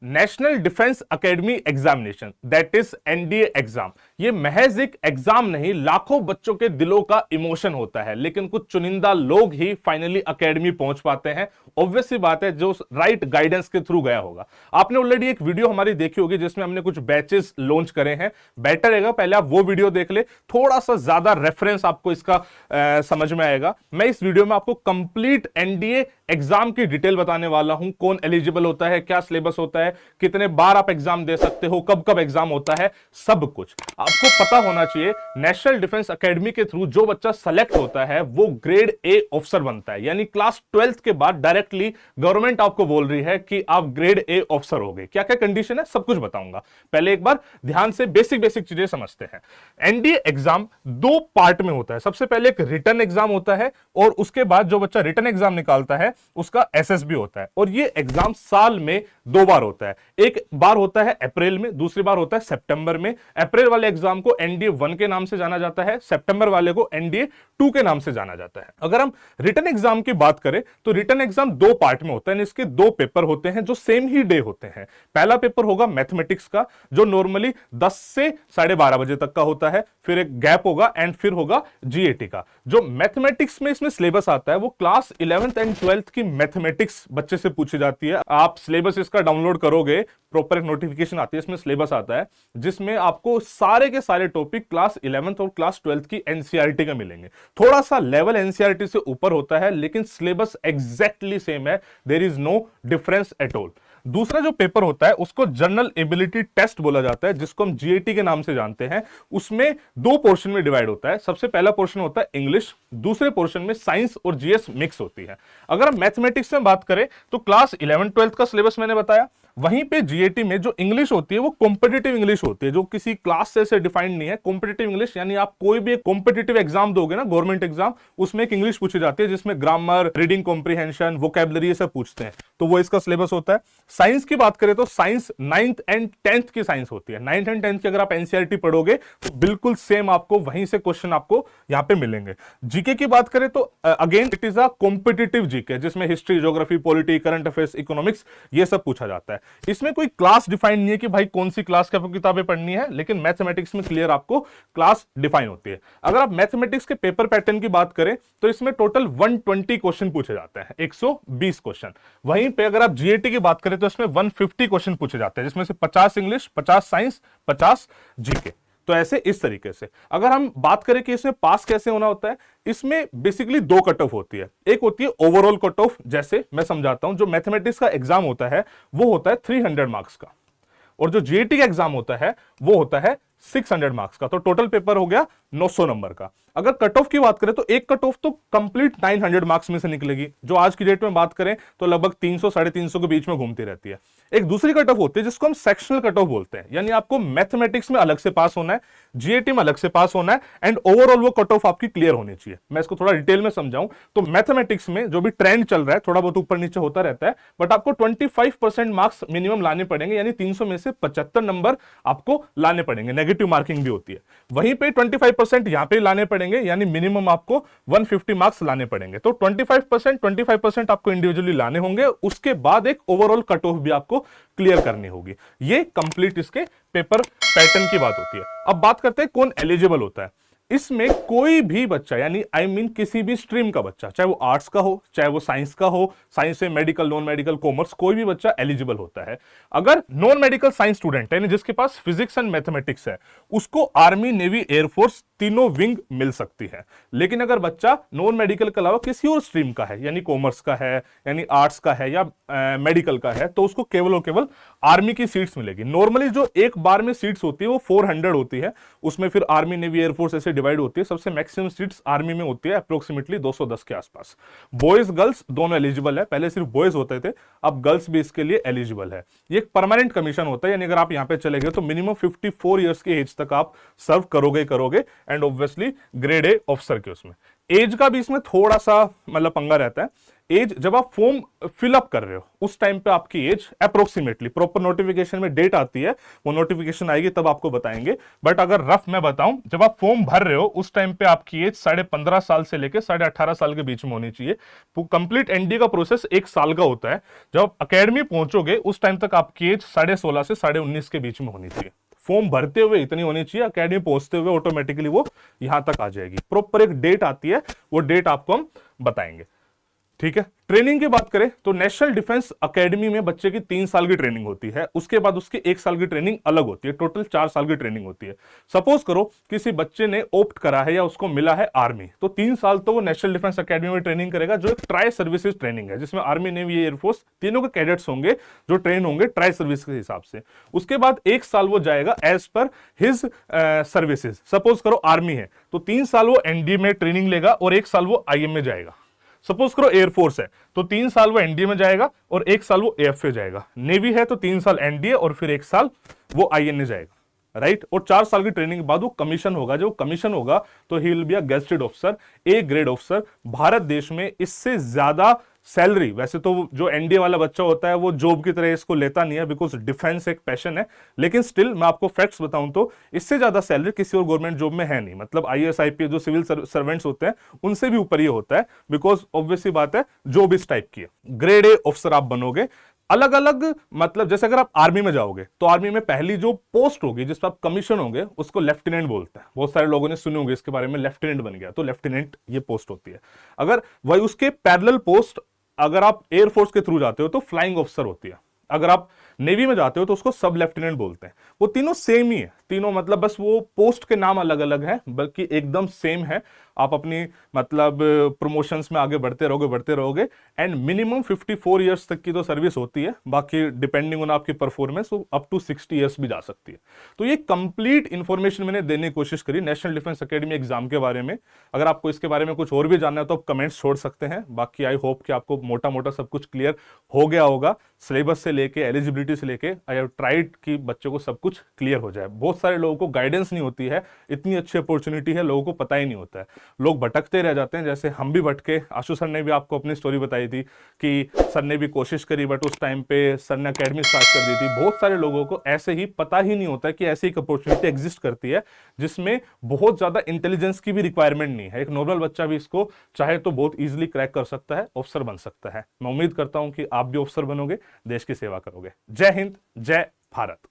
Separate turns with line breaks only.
National defence academy examination that is NDA exam, ये महज एक एग्जाम नहीं, लाखों बच्चों के दिलों का इमोशन होता है, लेकिन कुछ चुनिंदा लोग ही फाइनली एकेडमी पहुंच पाते हैं। ऑब्वियस सी बात है, जो राइट गाइडेंस के थ्रू गया होगा। आपने ऑलरेडी एक वीडियो हमारी देखी होगी जिसमें हमने कुछ बैचेस लॉन्च करे हैं। बेटर रहेगा पहले आप वो वीडियो देख ले, थोड़ा सा ज्यादा रेफरेंस आपको इसका समझ में आएगा। मैं इस वीडियो में आपको कंप्लीट एनडीए एग्जाम की डिटेल बताने वाला हूं, कौन एलिजिबल होता है, क्या सिलेबस होता है, कितने बार आप एग्जाम दे सकते हो, कब कब एग्जाम होता है, सब कुछ आपको पता होना चाहिए। नेशनल डिफेंस एकेडमी के थ्रू जो बच्चा सेलेक्ट होता है वो ग्रेड ए ऑफिसर बनता है, यानी क्लास 12th के बाद डायरेक्टली गवर्नमेंट आपको बोल रही है कि आप ग्रेड ए ऑफिसर हो गए। क्या क्या कंडीशन है सब कुछ बताऊंगा, पहले एक बार ध्यान से बेसिक बेसिक चीजें समझते हैं। एनडीए एग्जाम दो पार्ट में होता है। सबसे पहले एक रिटन एग्जाम होता है और उसके बाद जो बच्चा रिटन एग्जाम निकालता है उसका एसएसबी होता है, और ये एग्जाम साल में दो बार होता है। एक बार होता है अप्रैल में, दूसरी बार होता है सितंबर में। अप्रैल वाले एग्जाम को एनडीए 1 के नाम से जाना जाता है, सितंबर वाले को एनडीए 2 के नाम से जाना जाता है। अगर हम रिटन एग्जाम की बात करें तो रिटन एग्जाम दो पार्ट में होता है, इसके दो पेपर होते हैं जो सेम ही डे होते हैं। पहला पेपर होगा मैथमेटिक्स का, जो नॉर्मली 10 से 12:30 बजे तक का होता है, फिर एक गैप होगा एंड फिर होगा जीएटी का। जो मैथमेटिक्स में इसमें सिलेबस आता है वो क्लास 11th एंड 12th की मैथमेटिक्स बच्चे से पूछी जाती है। आप सिलेबस इसका डाउनलोड करोगे, प्रॉपर एक नोटिफिकेशन आती है, इसमें सिलेबस आता है जिसमें आपको सारे के सारे टॉपिक क्लास 11th और क्लास 12th की एनसीईआरटी का मिलेंगे। थोड़ा सा लेवल एनसीईआरटी से ऊपर होता है लेकिन सिलेबस एग्जैक्टली सेम है, there is no difference at all. दूसरा जो पेपर होता है उसको जनरल एबिलिटी टेस्ट बोला जाता है, जिसको हम जीएटी के नाम से जानते हैं। उसमें दो पोर्शन में डिवाइड होता है। सबसे पहला पोर्शन होता है इंग्लिश, दूसरे पोर्शन में साइंस और जीएस मिक्स होती है। अगर हम मैथमेटिक्स में बात करें तो क्लास 11 12 का सिलेबस मैंने बताया, वहीं पे जीएटी में जो इंग्लिश होती है वो कॉम्पिटिटिव इंग्लिश होती है, जो किसी क्लास से डिफाइंड नहीं है। कॉम्पिटिटिव इंग्लिश यानी आप कोई भी कॉम्पिटिटिव एग्जाम दोगे ना, गवर्नमेंट एग्जाम, उसमें एक इंग्लिश पूछी जाती है जिसमें ग्रामर, रीडिंग कॉम्प्रिहेंशन, वोकैबुलरी ये सब पूछते हैं, तो वो इसका सिलेबस होता है। साइंस की बात करें तो साइंस 9th एंड 10th की साइंस होती है। 9th एंड 10th की अगर आप एनसीईआरटी पढ़ोगे तो बिल्कुल सेम आपको वहीं से क्वेश्चन आपको यहां पे मिलेंगे। जीके की बात करें तो again it is a competitive GK, जिसमें history, geography, polity, current affairs, economics ये सब पूछा जाता है। इसमें कोई क्लास डिफाइन नहीं है कि भाई कौन सी क्लास की आपको किताबें पढ़नी है, लेकिन मैथमेटिक्स में क्लियर आपको क्लास डिफाइन होती है। अगर आप मैथमेटिक्स के पेपर पैटर्न की बात करें तो इसमें टोटल 120 क्वेश्चन पूछे जाते हैं, 120 क्वेश्चन। वहीं पे अगर आप जीएटी की बात करें तो इसमें 150 क्वेश्चन पूछे जाते हैं, जिसमें से 50 इंग्लिश, 50 साइंस, 50 जीके। तो ऐसे इस तरीके से अगर हम बात करें कि इसमें पास कैसे होना होता है, इसमें बेसिकली दो कट ऑफ होती है। एक होती है ओवरऑल कट ऑफ, जैसे मैं समझाता हूं, जो मैथमेटिक्स का एग्जाम होता है वो होता है 300 मार्क्स का, और जो जीएटी का एग्जाम होता है वो होता है 600 मार्क्स का। तो टोटल पेपर हो गया 900 नंबर का। अगर कट ऑफ की बात करें तो एक कट ऑफ तो कंप्लीट 900 मार्क्स में से निकलेगी, जो आज की डेट में बात करें तो लगभग 300 350 के बीच में घूमती रहती है। एक दूसरी कट ऑफ होती है जिसको हम सेक्शनल कट ऑफ बोलते हैं, यानी आपको मैथमेटिक्स में अलग से पास होना है, जीएटी में अलग से पास होना है, एंड ओवरऑल वो कट ऑफ आपकी क्लियर होनी चाहिए। मैं इसको थोड़ा डिटेल में समझाऊं तो मैथमेटिक्स में जो भी ट्रेंड चल रहा है थोड़ा बहुत ऊपर नीचे होता रहता है, बट आपको 25% मार्क्स मिनिमम लाने पड़ेंगे, यानी 300 में से 75 नंबर आपको लाने पड़ेंगे। नेगेटिव मार्किंग भी होती है। वहीं पे 25% यहां पे लाने पड़ेंगे, यानी मिनिमम आपको 150 मार्क्स लाने पड़ेंगे। तो 25% आपको इंडिविजुअली लाने होंगे, उसके बाद एक ओवरऑल कट ऑफ भी आपको क्लियर करनी होगी। ये कंप्लीट इसके पेपर पैटर्न की बात होती है। अब बात करते हैं कौन एलिजिबल होता है। इसमें कोई भी बच्चा, यानी आई मीन किसी भी स्ट्रीम का बच्चा, चाहे वो आर्ट्स का हो, चाहे वो साइंस का हो, साइंस से मेडिकल, नॉन मेडिकल, कॉमर्स, कोई भी बच्चा एलिजिबल होता है। अगर नॉन मेडिकल साइंस स्टूडेंट है, यानी जिसके पास फिजिक्स एंड मैथमेटिक्स है, उसको आर्मी, नेवी, एयरफोर्स तीनों विंग मिल सकती है। लेकिन अगर बच्चा नॉन मेडिकल के अलावा किसी और स्ट्रीम का है, यानी कॉमर्स का है, यानी आर्ट्स का है, या मेडिकल का है, तो उसको केवल और केवल आर्मी की सीट्स मिलेगी। नॉर्मली जो एक बार में सीट्स होती है वो 400 होती है, उसमें फिर आर्मी, नेवी, एयरफोर्स ऐसे डिवाइड होती है। सबसे मैक्सिमम सीट्स आर्मी में होती है, अप्रोक्सीमेटली 210 के आसपास। बॉयज गर्ल्स दोनों एलिजिबल है, पहले सिर्फ बॉयज होते थे, अब गर्ल्स भी इसके लिए एलिजिबल है। ये एक परमानेंट कमीशन होता है, यानी अगर आप यहां पे चले गए तो मिनिमम 54 ईयर्स की एज तक आप सर्व करोगे and obviously grade A officer के उसमें एज का भी इसमें थोड़ा सा मतलब पंगा रहता है। एज जब आप फॉर्म फिलअप कर रहे हो उस टाइम पे आपकी एज अप्रोक्सीमेटली, प्रॉपर नोटिफिकेशन में डेट आती है, वो नोटिफिकेशन आएगी तब आपको बताएंगे, बट अगर रफ मैं बताऊं, जब आप फॉर्म भर रहे हो उस टाइम पे आपकी एज 15.5 साल से लेकर 18.5 साल के बीच में होनी चाहिए। कंप्लीट एनडीए का प्रोसेस 1 साल का होता है। जब आप अकेडमी पहुंचोगे उस टाइम तक आपकी एज 16.5 से 19.5 के बीच में होनी चाहिए। फॉर्म भरते हुए इतनी होनी चाहिए, अकेडमी पहुंचते हुए ऑटोमेटिकली वो यहां तक आ जाएगी। प्रॉपर एक डेट आती है, वो डेट आपको हम बताएंगे, ठीक है। ट्रेनिंग की बात करें तो नेशनल डिफेंस एकेडमी में बच्चे की 3 साल की ट्रेनिंग होती है, उसके बाद उसकी 1 साल की ट्रेनिंग अलग होती है, टोटल 4 साल की ट्रेनिंग होती है। सपोज करो किसी बच्चे ने ऑप्ट करा है या उसको मिला है आर्मी, तो 3 साल तो वो नेशनल डिफेंस एकेडमी में ट्रेनिंग करेगा, जो एक ट्राई सर्विसेज ट्रेनिंग है, जिसमें आर्मी, नेवी, एयरफोर्स तीनों के कैडेट्स होंगे जो ट्रेन होंगे ट्राई सर्विस के हिसाब से। उसके बाद 1 साल वो जाएगा as per his services. Suppose करो आर्मी है तो 3 साल वो एनडीए में ट्रेनिंग लेगा और 1 साल वो आईएम में जाएगा। सपोज करो एयरफोर्स है तो 3 साल वो एनडीए में जाएगा और 1 साल वो एएफए जाएगा। नेवी है तो 3 साल एनडीए और फिर 1 साल वो आईएनए जाएगा, राइट। और 4 साल की ट्रेनिंग के बाद वो कमीशन होगा। जो कमीशन होगा तो he will be a gazetted officer, A grade officer. Bharat देश में इससे ज्यादा सैलरी, वैसे तो जो एनडीए वाला बच्चा होता है वो जॉब की तरह इसको लेता नहीं है, बिकॉज डिफेंस एक पैशन है, लेकिन स्टिल मैं आपको फैक्ट्स बताऊं तो इससे ज्यादा सैलरी किसी और गवर्नमेंट जॉब में है नहीं। मतलब आईएएस आईपीएस जो सिविल सर्वेंट्स होते हैं उनसे भी ऊपर ये होता है, बिकॉज ऑब्वियसली बात है जॉब इस टाइप की है। ग्रेड ए ऑफिसर आप बनोगे। अलग अलग, मतलब जैसे अगर आप आर्मी में जाओगे तो आर्मी में पहली जो पोस्ट होगी जिस पर आप कमीशन होंगे उसको लेफ्टिनेंट बोलते हैं। बहुत सारे लोगों ने सुने होंगे इसके बारे में, लेफ्टिनेंट बन गया तो लेफ्टिनेंट ये पोस्ट होती है। अगर वही उसके पैरेलल पोस्ट अगर आप एयरफोर्स के थ्रू जाते हो तो फ्लाइंग ऑफिसर होती है। अगर आप नेवी में जाते हो तो उसको सब लेफ्टिनेंट बोलते हैं। वो तीनों सेम ही है, तीनों मतलब बस वो पोस्ट के नाम अलग अलग है, बल्कि एकदम सेम है। आप अपनी मतलब प्रमोशंस में आगे बढ़ते रहोगे एंड मिनिमम 54 ईयर्स तक की तो सर्विस होती है, बाकी डिपेंडिंग ऑन आपकी परफॉर्मेंस वो अप टू 60 ईयर्स भी जा सकती है। तो ये कंप्लीट इंफॉर्मेशन मैंने देने की कोशिश करी नेशनल डिफेंस एकेडमी एग्जाम के बारे में। अगर आपको इसके बारे में कुछ और भी जानना है तो आप कमेंट्स छोड़ सकते हैं। बाकी आई होप कि आपको मोटा मोटा सब कुछ क्लियर हो गया होगा, सिलेबस से लेके एलिजिबिलिटी से लेके। आई हैव ट्राइड कि बच्चों को सब कुछ क्लियर हो जाए। बहुत सारे लोगों को गाइडेंस नहीं होती है, इतनी अच्छी अपॉर्चुनिटी है, लोगों को पता ही नहीं होता है, लोग भटकते रह जाते हैं। जैसे हम भी भटके, आशु सर ने भी आपको अपनी स्टोरी बताई थी कि सर ने भी कोशिश करी बट उस टाइम पे सर ने अकेडमी स्टार्ट कर दी थी। बहुत सारे लोगों को ऐसे ही पता ही नहीं होता कि ऐसी एक अपॉर्चुनिटी एग्जिस्ट करती है जिसमें बहुत ज्यादा इंटेलिजेंस की भी रिक्वायरमेंट नहीं है। एक नॉर्मल बच्चा भी इसको चाहे तो बहुत ईजिली क्रैक कर सकता है, ऑफिसर बन सकता है। मैं उम्मीद करता हूं कि आप भी ऑफिसर बनोगे, देश की सेवा करोगे। जय हिंद, जय भारत।